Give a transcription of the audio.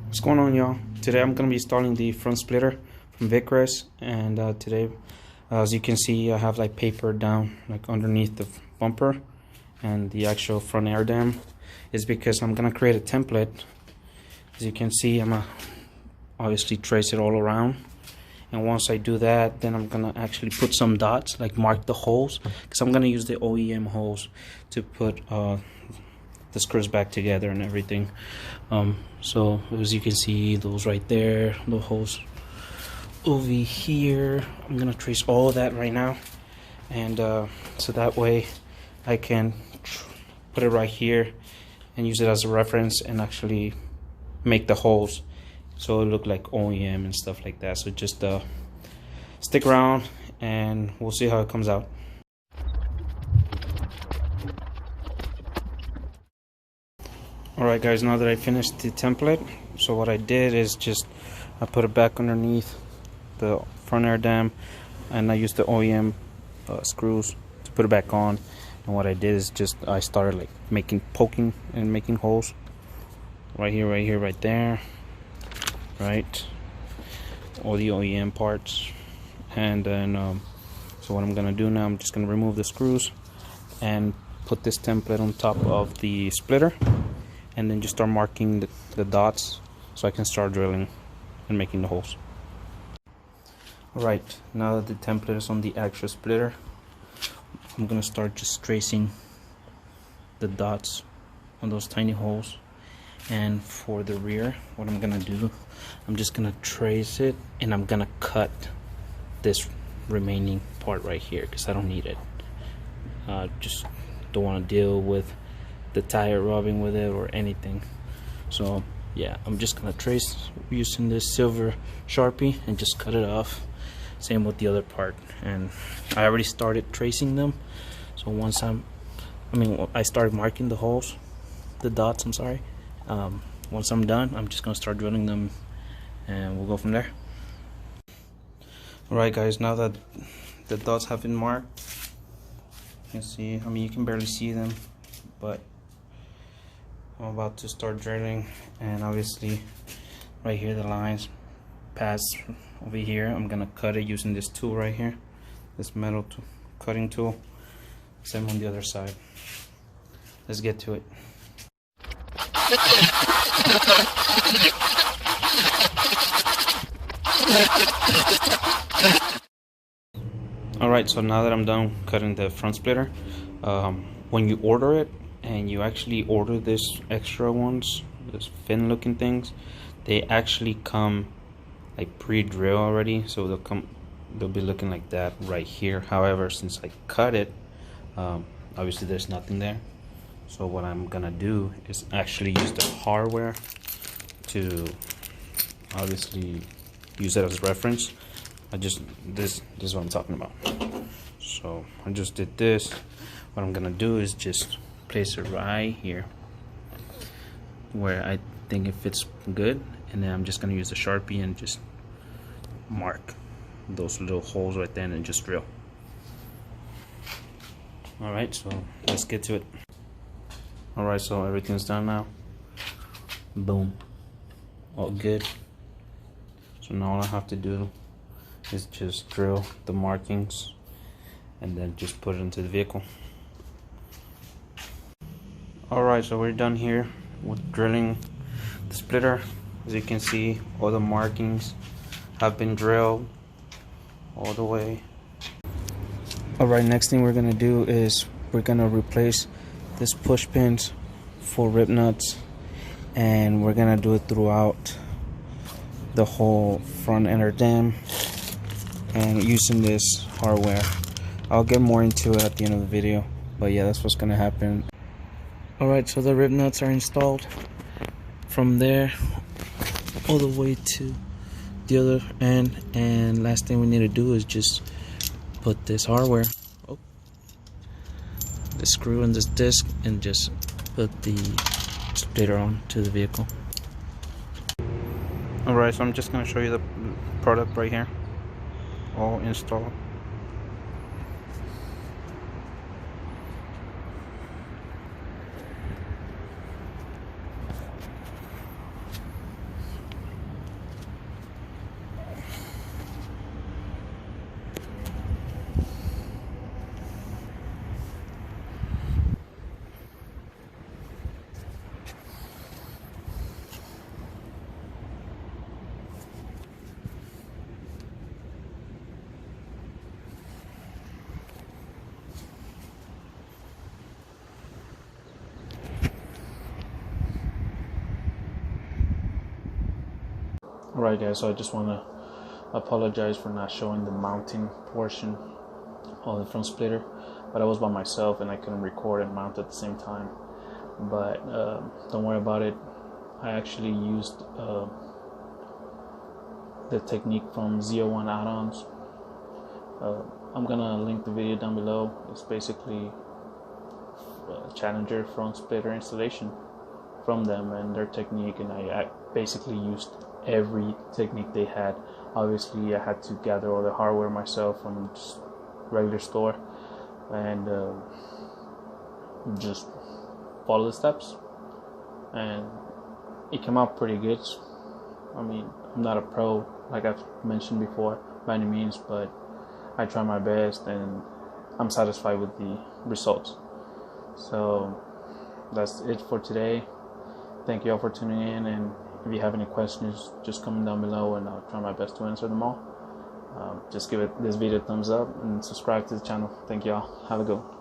What's going on, y'all? Today I'm going to be installing the front splitter from Vicrez, and today, as you can see, I have like paper down like underneath the bumper, and the actual front air dam is because I'm going to create a template. As you can see, I'm going to obviously trace it all around, and once I do that, then I'm going to actually put some dots, like mark the holes, because I'm going to use the OEM holes to put the screws back together and everything. So as you can see, those right there, the holes over here, I'm gonna trace all of that right now, and so that way I can put it right here and use it as a reference and actually make the holes so it look like OEM and stuff like that. So just stick around and we'll see how it comes out. Alright guys, now that I finished the template, so what I did is just I put it back underneath the front air dam, and I used the OEM screws to put it back on. And what I did is just I started like poking and making holes right here, right there, right, all the OEM parts. And then so what I'm gonna do now, I'm just gonna remove the screws and put this template on top of the splitter, and then just start marking the dots so I can start drilling and making the holes. Alright, now that the template is on the actual splitter, I'm gonna start just tracing the dots on those tiny holes. And for the rear, what I'm gonna do, I'm just gonna trace it, and I'm gonna cut this remaining part right here because I don't need it. Just don't want to deal with the tire rubbing with it or anything. So yeah, I'm just gonna trace using this silver Sharpie and just cut it off. Same with the other part, and I already started tracing them. So once I started marking the holes, the dots, I'm sorry. Once I'm done, I'm just gonna start drilling them and we'll go from there. Alright guys, now that the dots have been marked, you can see, you can barely see them, but I'm about to start drilling, and obviously right here the lines pass over here. I'm gonna cut it using this tool right here, this metal cutting tool. Same on the other side. Let's get to it. Alright, so now that I'm done cutting the front splitter, when you order it, and you actually order this extra ones, this fin looking things, they actually come like pre-drilled already, so they'll be looking like that right here. However, since I cut it, obviously there's nothing there, so what I'm gonna do is actually use the hardware to obviously use it as reference. This is what I'm talking about. So I just did this. What I'm gonna do is just place it right here where I think it fits good, and then I'm just gonna use the Sharpie and just mark those little holes right there and then just drill. Alright, so let's get to it. Alright, so everything's done now. Boom. All good. So now all I have to do is just drill the markings and then just put it into the vehicle. Alright, so we're done here with drilling the splitter. As you can see, all the markings have been drilled all the way. Alright, next thing we're gonna do is we're gonna replace this push pins for rib nuts, and we're gonna do it throughout the whole front inner dam and using this hardware. I'll get more into it at the end of the video, but yeah, that's what's gonna happen. Alright, so the rib nuts are installed from there all the way to the other end, and last thing we need to do is just put this hardware, the screw in this disc, and just put the splitter on to the vehicle. Alright, so I'm just going to show you the product right here, all installed. Alright guys, so I just want to apologize for not showing the mounting portion of the front splitter, but I was by myself and I couldn't record and mount at the same time. But don't worry about it. I actually used the technique from ZL1 Addons. I'm gonna link the video down below. It's basically a Challenger front splitter installation from them and their technique, and I basically used every technique they had. Obviously I had to gather all the hardware myself from just regular store and just follow the steps, and it came out pretty good. I mean, I'm not a pro like I've mentioned before by any means, but I try my best and I'm satisfied with the results. So that's it for today. Thank you all for tuning in, and if you have any questions, just comment down below and I'll try my best to answer them all. Just give this video a thumbs up and subscribe to the channel. Thank you all. Have a good one.